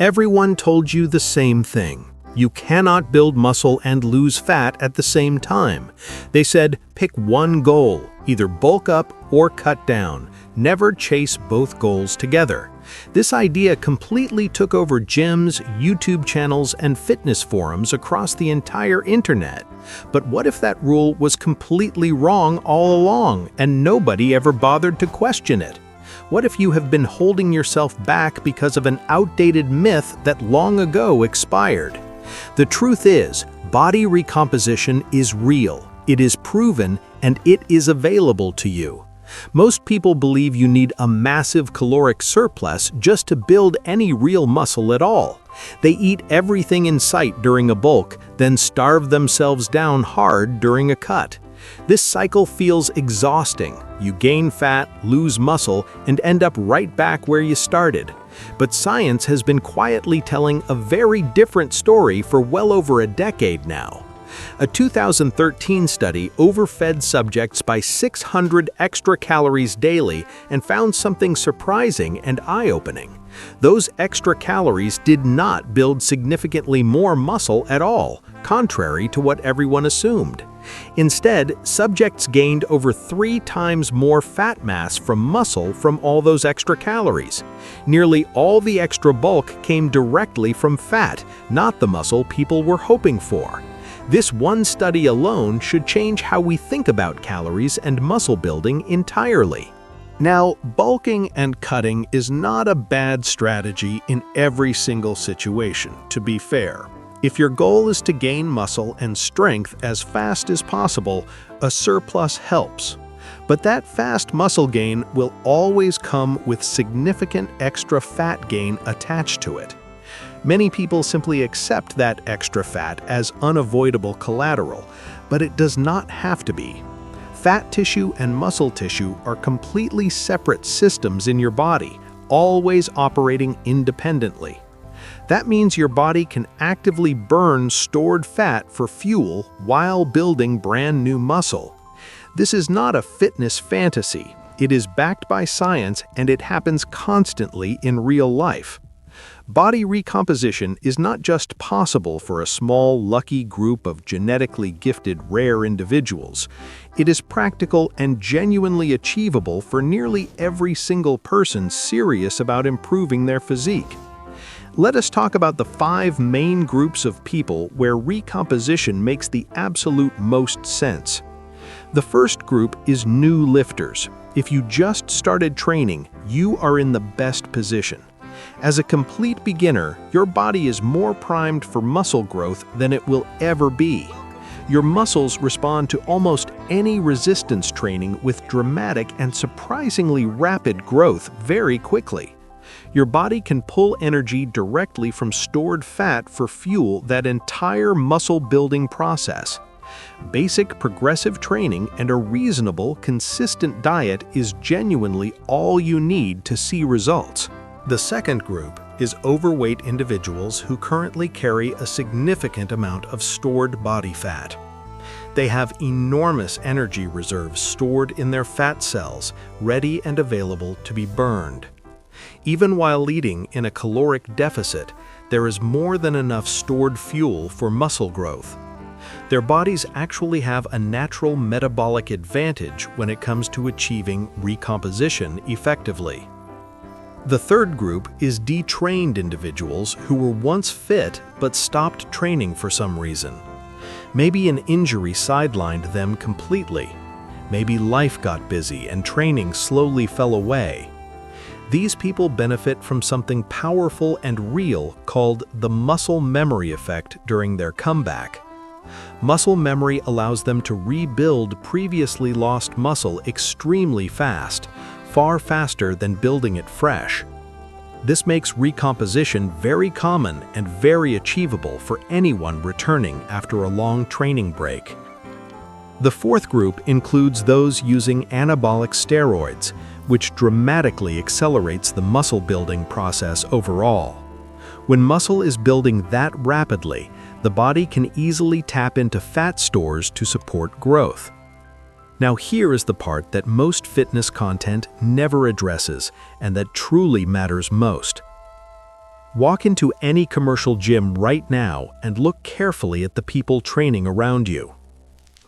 Everyone told you the same thing. You cannot build muscle and lose fat at the same time. They said, pick one goal, either bulk up or cut down. Never chase both goals together. This idea completely took over gyms, YouTube channels, and fitness forums across the entire internet. But what if that rule was completely wrong all along and nobody ever bothered to question it? What if you have been holding yourself back because of an outdated myth that long ago expired? The truth is, body recomposition is real, it is proven, and it is available to you. Most people believe you need a massive caloric surplus just to build any real muscle at all. They eat everything in sight during a bulk, then starve themselves down hard during a cut. This cycle feels exhausting. You gain fat, lose muscle, and end up right back where you started. But science has been quietly telling a very different story for well over a decade now. A 2013 study overfed subjects by 600 extra calories daily and found something surprising and eye-opening. Those extra calories did not build significantly more muscle at all, contrary to what everyone assumed. Instead, subjects gained over 3 times more fat mass from muscle from all those extra calories. Nearly all the extra bulk came directly from fat, not the muscle people were hoping for. This one study alone should change how we think about calories and muscle building entirely. Now, bulking and cutting is not a bad strategy in every single situation, to be fair. If your goal is to gain muscle and strength as fast as possible, a surplus helps. But that fast muscle gain will always come with significant extra fat gain attached to it. Many people simply accept that extra fat as unavoidable collateral, but it does not have to be. Fat tissue and muscle tissue are completely separate systems in your body, always operating independently. That means your body can actively burn stored fat for fuel while building brand new muscle. This is not a fitness fantasy. It is backed by science and it happens constantly in real life. Body recomposition is not just possible for a small, lucky group of genetically gifted rare individuals. It is practical and genuinely achievable for nearly every single person serious about improving their physique. Let us talk about the 5 main groups of people where recomposition makes the absolute most sense. The first group is new lifters. If you just started training, you are in the best position. As a complete beginner, your body is more primed for muscle growth than it will ever be. Your muscles respond to almost any resistance training with dramatic and surprisingly rapid growth very quickly. Your body can pull energy directly from stored fat for fuel that entire muscle-building process. Basic progressive training and a reasonable, consistent diet is genuinely all you need to see results. The second group is overweight individuals who currently carry a significant amount of stored body fat. They have enormous energy reserves stored in their fat cells, ready and available to be burned. Even while eating in a caloric deficit, there is more than enough stored fuel for muscle growth. Their bodies actually have a natural metabolic advantage when it comes to achieving recomposition effectively. The third group is detrained individuals who were once fit but stopped training for some reason. Maybe an injury sidelined them completely. Maybe life got busy and training slowly fell away. These people benefit from something powerful and real called the muscle memory effect during their comeback. Muscle memory allows them to rebuild previously lost muscle extremely fast, far faster than building it fresh. This makes recomposition very common and very achievable for anyone returning after a long training break. The fourth group includes those using anabolic steroids, which dramatically accelerates the muscle building process overall. When muscle is building that rapidly, the body can easily tap into fat stores to support growth. Now here is the part that most fitness content never addresses and that truly matters most. Walk into any commercial gym right now and look carefully at the people training around you.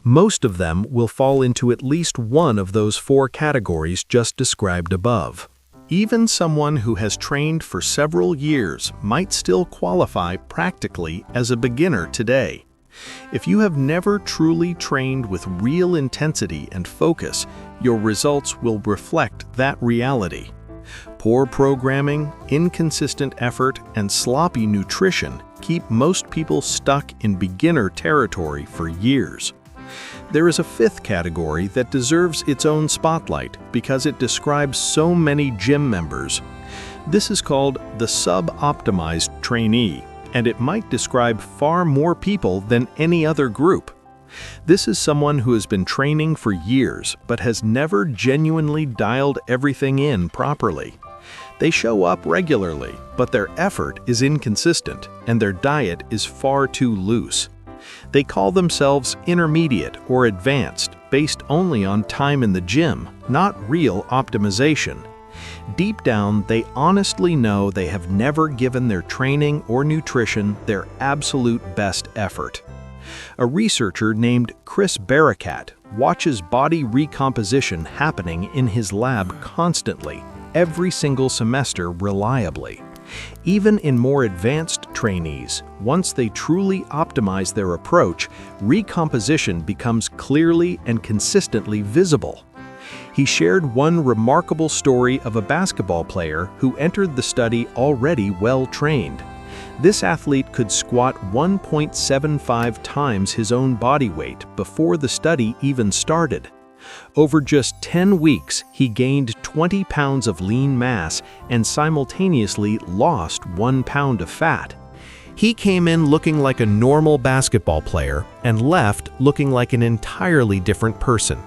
Most of them will fall into at least one of those 4 categories just described above. Even someone who has trained for several years might still qualify practically as a beginner today. If you have never truly trained with real intensity and focus, your results will reflect that reality. Poor programming, inconsistent effort, and sloppy nutrition keep most people stuck in beginner territory for years. There is a 5th category that deserves its own spotlight because it describes so many gym members. This is called the sub-optimized trainee, and it might describe far more people than any other group. This is someone who has been training for years but has never genuinely dialed everything in properly. They show up regularly, but their effort is inconsistent and their diet is far too loose. They call themselves intermediate or advanced based only on time in the gym, not real optimization. Deep down, they honestly know they have never given their training or nutrition their absolute best effort. A researcher named Chris Barakat watches body recomposition happening in his lab constantly, every single semester reliably. Even in more advanced trainees, once they truly optimize their approach, recomposition becomes clearly and consistently visible. He shared one remarkable story of a basketball player who entered the study already well-trained. This athlete could squat 1.75 times his own body weight before the study even started. Over just 10 weeks, he gained 20 pounds of lean mass and simultaneously lost 1 pound of fat. He came in looking like a normal basketball player and left looking like an entirely different person.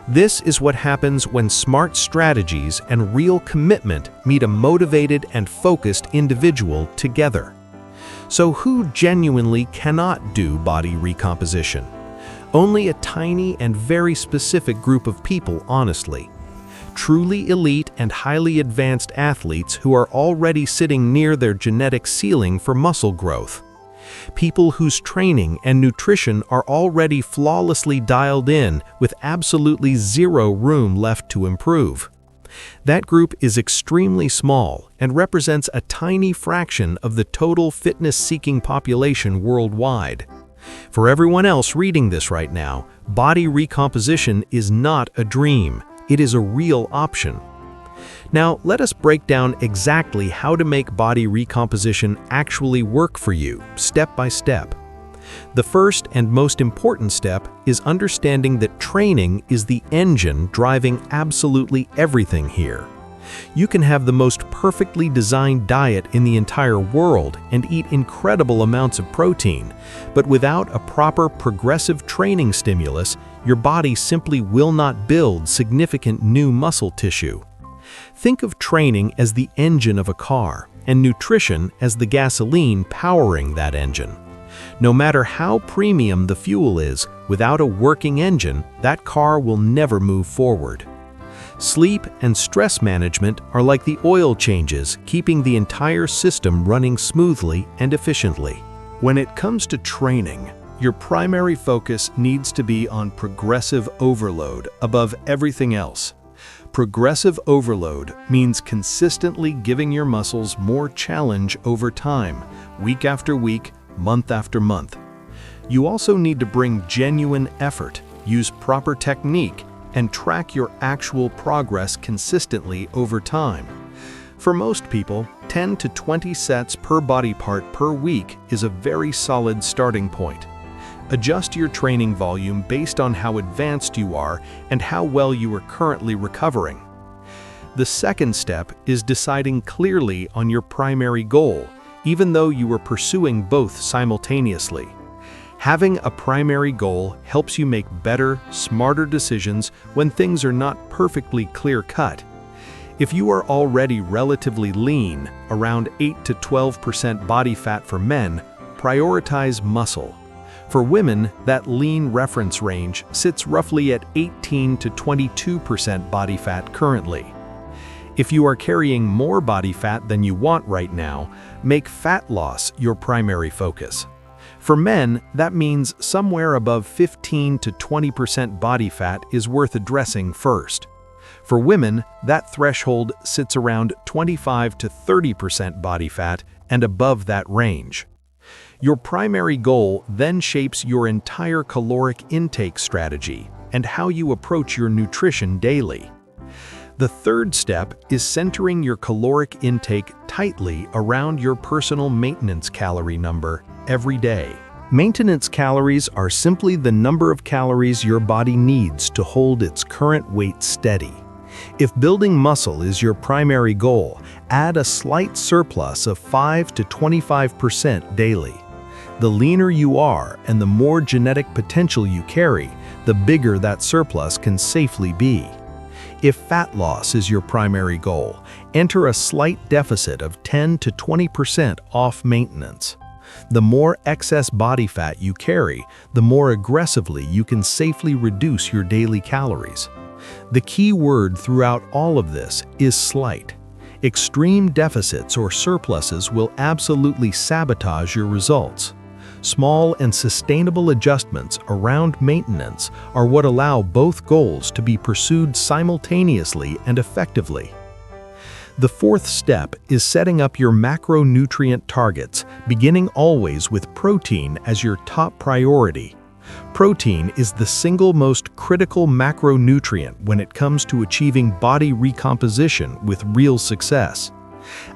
This is what happens when smart strategies and real commitment meet a motivated and focused individual together. So who genuinely cannot do body recomposition? Only a tiny and very specific group of people, honestly. Truly elite and highly advanced athletes who are already sitting near their genetic ceiling for muscle growth. People whose training and nutrition are already flawlessly dialed in with absolutely zero room left to improve. That group is extremely small and represents a tiny fraction of the total fitness-seeking population worldwide. For everyone else reading this right now, body recomposition is not a dream, it is a real option. Now, let us break down exactly how to make body recomposition actually work for you, step by step. The first and most important step is understanding that training is the engine driving absolutely everything here. You can have the most perfectly designed diet in the entire world and eat incredible amounts of protein, but without a proper progressive training stimulus, your body simply will not build significant new muscle tissue. Think of training as the engine of a car, and nutrition as the gasoline powering that engine. No matter how premium the fuel is, without a working engine, that car will never move forward. Sleep and stress management are like the oil changes, keeping the entire system running smoothly and efficiently. When it comes to training, your primary focus needs to be on progressive overload above everything else. Progressive overload means consistently giving your muscles more challenge over time, week after week, month after month. You also need to bring genuine effort, use proper technique, and track your actual progress consistently over time. For most people, 10 to 20 sets per body part per week is a very solid starting point. Adjust your training volume based on how advanced you are and how well you are currently recovering. The second step is deciding clearly on your primary goal, even though you are pursuing both simultaneously. Having a primary goal helps you make better, smarter decisions when things are not perfectly clear-cut. If you are already relatively lean, around 8 to 12% body fat for men, prioritize muscle. For women, that lean reference range sits roughly at 18 to 22% body fat currently. If you are carrying more body fat than you want right now, make fat loss your primary focus. For men, that means somewhere above 15 to 20% body fat is worth addressing first. For women, that threshold sits around 25 to 30% body fat and above that range. Your primary goal then shapes your entire caloric intake strategy and how you approach your nutrition daily. The third step is centering your caloric intake tightly around your personal maintenance calorie number every day. Maintenance calories are simply the number of calories your body needs to hold its current weight steady. If building muscle is your primary goal, add a slight surplus of 5 to 25% daily. The leaner you are and the more genetic potential you carry, the bigger that surplus can safely be. If fat loss is your primary goal, enter a slight deficit of 10 to 20% off maintenance. The more excess body fat you carry, the more aggressively you can safely reduce your daily calories. The key word throughout all of this is slight. Extreme deficits or surpluses will absolutely sabotage your results. Small and sustainable adjustments around maintenance are what allow both goals to be pursued simultaneously and effectively. The fourth step is setting up your macronutrient targets, beginning always with protein as your top priority. Protein is the single most critical macronutrient when it comes to achieving body recomposition with real success.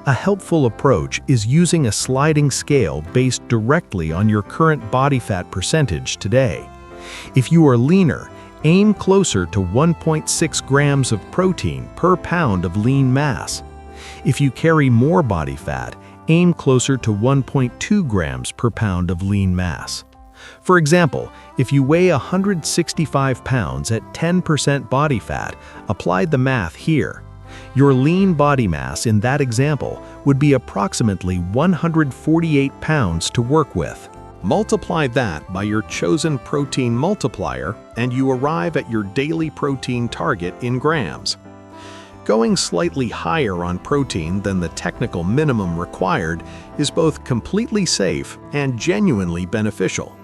A helpful approach is using a sliding scale based directly on your current body fat percentage today. If you are leaner, aim closer to 1.6 grams of protein per pound of lean mass. If you carry more body fat, aim closer to 1.2 grams per pound of lean mass. For example, if you weigh 165 pounds at 10% body fat, apply the math here. Your lean body mass in that example would be approximately 148 pounds to work with. Multiply that by your chosen protein multiplier, and you arrive at your daily protein target in grams. Going slightly higher on protein than the technical minimum required is both completely safe and genuinely beneficial.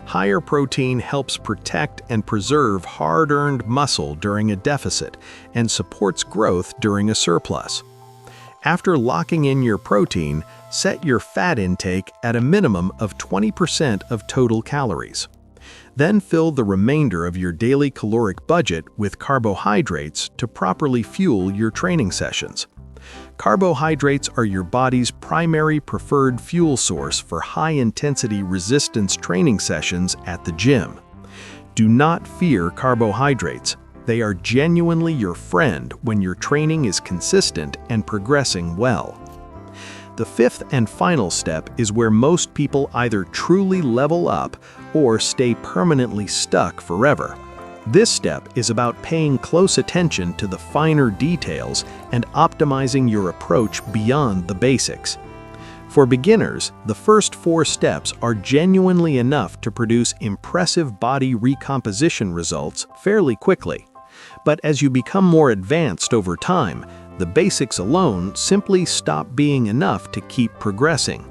Higher protein helps protect and preserve hard-earned muscle during a deficit and supports growth during a surplus. After locking in your protein, set your fat intake at a minimum of 20% of total calories. Then fill the remainder of your daily caloric budget with carbohydrates to properly fuel your training sessions. Carbohydrates are your body's primary preferred fuel source for high-intensity resistance training sessions at the gym. Do not fear carbohydrates. They are genuinely your friend when your training is consistent and progressing well. The fifth and final step is where most people either truly level up or stay permanently stuck forever. This step is about paying close attention to the finer details and optimizing your approach beyond the basics. For beginners, the first 4 steps are genuinely enough to produce impressive body recomposition results fairly quickly. But as you become more advanced over time, the basics alone simply stop being enough to keep progressing.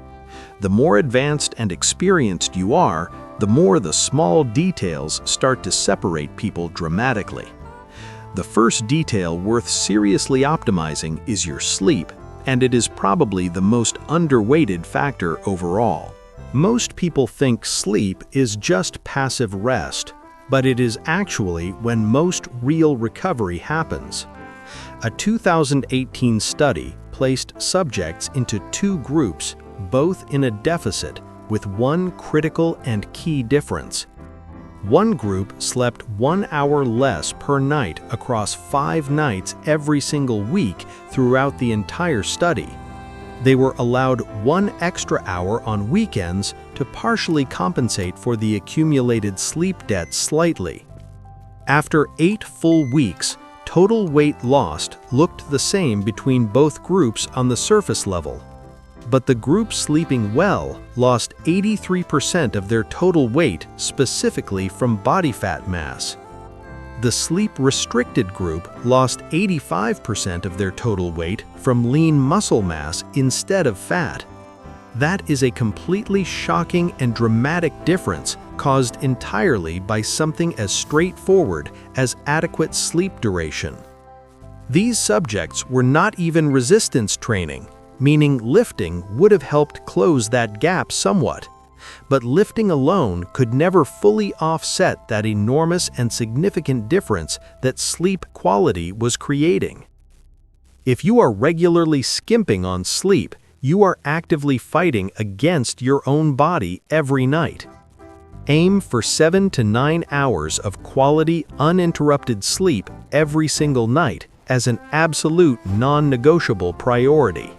The more advanced and experienced you are, the more the small details start to separate people dramatically. The first detail worth seriously optimizing is your sleep, and it is probably the most underweighted factor overall. Most people think sleep is just passive rest, but it is actually when most real recovery happens. A 2018 study placed subjects into 2 groups, both in a deficit, with one critical and key difference. One group slept 1 hour less per night across 5 nights every single week throughout the entire study. They were allowed 1 extra hour on weekends to partially compensate for the accumulated sleep debt slightly. After 8 full weeks, total weight lost looked the same between both groups on the surface level. But the group sleeping well lost 83% of their total weight specifically from body fat mass. The sleep-restricted group lost 85% of their total weight from lean muscle mass instead of fat. That is a completely shocking and dramatic difference caused entirely by something as straightforward as adequate sleep duration. These subjects were not even resistance training, meaning lifting would have helped close that gap somewhat. But lifting alone could never fully offset that enormous and significant difference that sleep quality was creating. If you are regularly skimping on sleep, you are actively fighting against your own body every night. Aim for 7 to 9 hours of quality, uninterrupted sleep every single night as an absolute non-negotiable priority.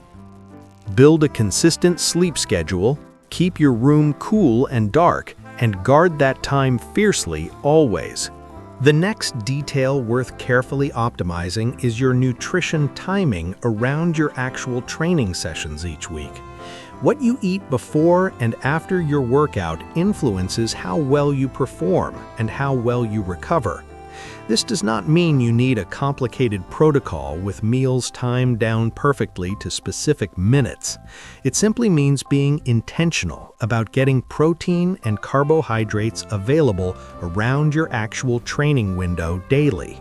Build a consistent sleep schedule, keep your room cool and dark, and guard that time fiercely always. The next detail worth carefully optimizing is your nutrition timing around your actual training sessions each week. What you eat before and after your workout influences how well you perform and how well you recover. This does not mean you need a complicated protocol with meals timed down perfectly to specific minutes. It simply means being intentional about getting protein and carbohydrates available around your actual training window daily.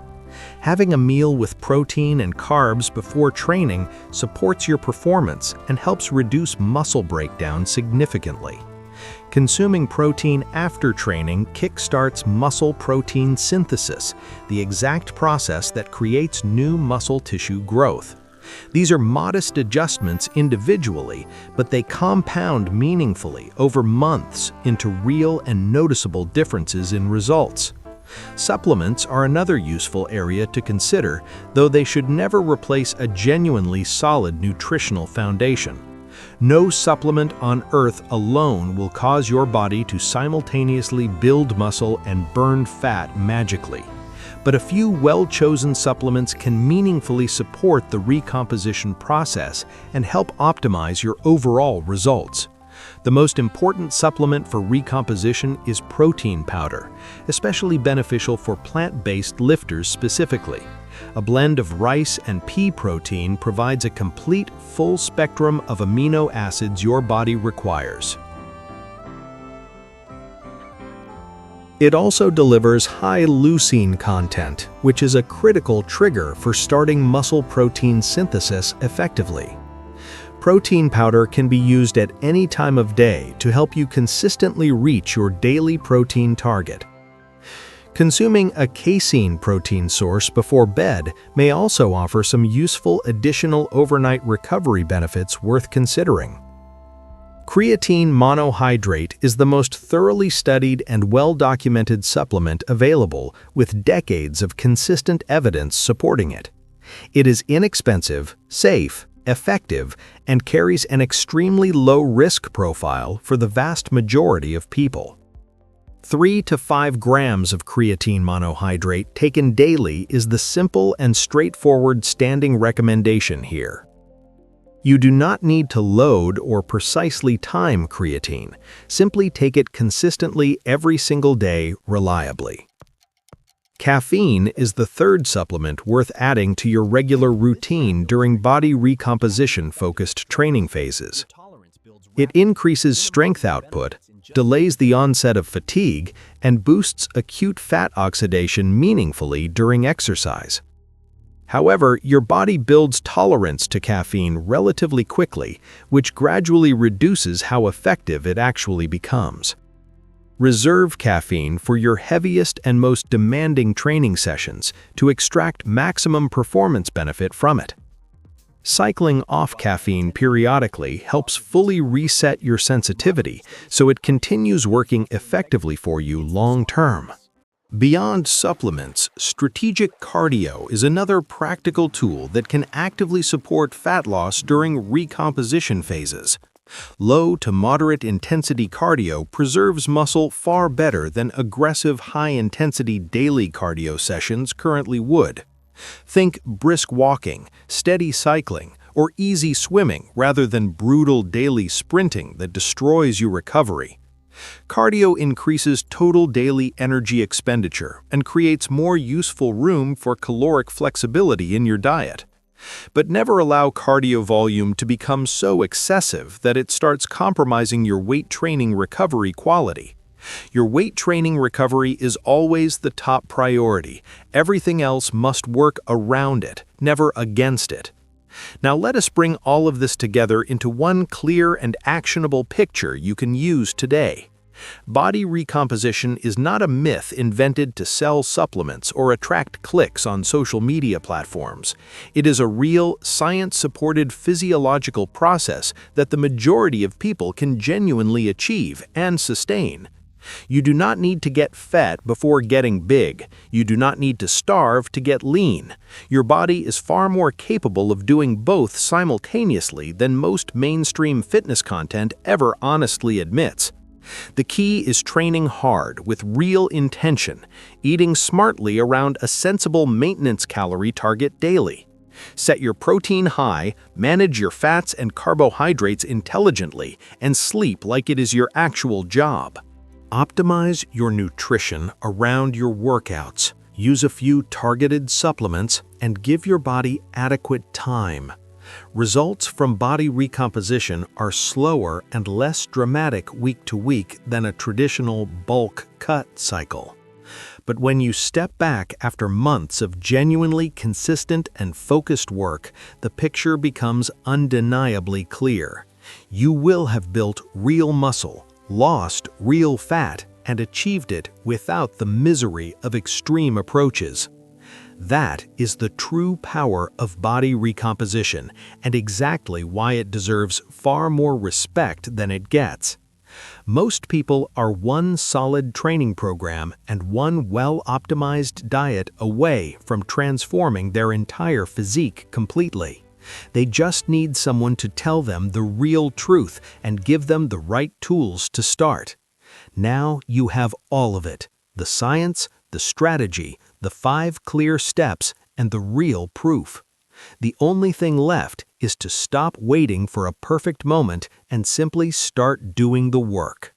Having a meal with protein and carbs before training supports your performance and helps reduce muscle breakdown significantly. Consuming protein after training kickstarts muscle protein synthesis, the exact process that creates new muscle tissue growth. These are modest adjustments individually, but they compound meaningfully over months into real and noticeable differences in results. Supplements are another useful area to consider, though they should never replace a genuinely solid nutritional foundation. No supplement on earth alone will cause your body to simultaneously build muscle and burn fat magically. But a few well-chosen supplements can meaningfully support the recomposition process and help optimize your overall results. The most important supplement for recomposition is protein powder, especially beneficial for plant-based lifters specifically. A blend of rice and pea protein provides a complete, full spectrum of amino acids your body requires. It also delivers high leucine content, which is a critical trigger for starting muscle protein synthesis effectively. Protein powder can be used at any time of day to help you consistently reach your daily protein target. Consuming a casein protein source before bed may also offer some useful additional overnight recovery benefits worth considering. Creatine monohydrate is the most thoroughly studied and well-documented supplement available, with decades of consistent evidence supporting it. It is inexpensive, safe, effective, and carries an extremely low risk profile for the vast majority of people. 3 to 5 grams of creatine monohydrate taken daily is the simple and straightforward standing recommendation here. You do not need to load or precisely time creatine. Simply take it consistently every single day reliably. Caffeine is the third supplement worth adding to your regular routine during body recomposition-focused training phases. It increases strength output, delays the onset of fatigue, and boosts acute fat oxidation meaningfully during exercise. However, your body builds tolerance to caffeine relatively quickly, which gradually reduces how effective it actually becomes. Reserve caffeine for your heaviest and most demanding training sessions to extract maximum performance benefit from it. Cycling off caffeine periodically helps fully reset your sensitivity so it continues working effectively for you long-term. Beyond supplements, strategic cardio is another practical tool that can actively support fat loss during recomposition phases. Low to moderate intensity cardio preserves muscle far better than aggressive high-intensity daily cardio sessions currently would. Think brisk walking, steady cycling, or easy swimming rather than brutal daily sprinting that destroys your recovery. Cardio increases total daily energy expenditure and creates more useful room for caloric flexibility in your diet. But never allow cardio volume to become so excessive that it starts compromising your weight training recovery quality. Your weight training recovery is always the top priority. Everything else must work around it, never against it. Now let us bring all of this together into one clear and actionable picture you can use today. Body recomposition is not a myth invented to sell supplements or attract clicks on social media platforms. It is a real, science-supported physiological process that the majority of people can genuinely achieve and sustain. You do not need to get fat before getting big. You do not need to starve to get lean. Your body is far more capable of doing both simultaneously than most mainstream fitness content ever honestly admits. The key is training hard with real intention, eating smartly around a sensible maintenance calorie target daily. Set your protein high, manage your fats and carbohydrates intelligently, and sleep like it is your actual job. Optimize your nutrition around your workouts. Use a few targeted supplements and give your body adequate time. Results from body recomposition are slower and less dramatic week to week than a traditional bulk cut cycle. But when you step back after months of genuinely consistent and focused work, the picture becomes undeniably clear. You will have built real muscle, lost real fat, and achieved it without the misery of extreme approaches. That is the true power of body recomposition and exactly why it deserves far more respect than it gets. Most people are one solid training program and one well-optimized diet away from transforming their entire physique completely. They just need someone to tell them the real truth and give them the right tools to start. Now you have all of it: the science, the strategy, the 5 clear steps, and the real proof. The only thing left is to stop waiting for a perfect moment and simply start doing the work.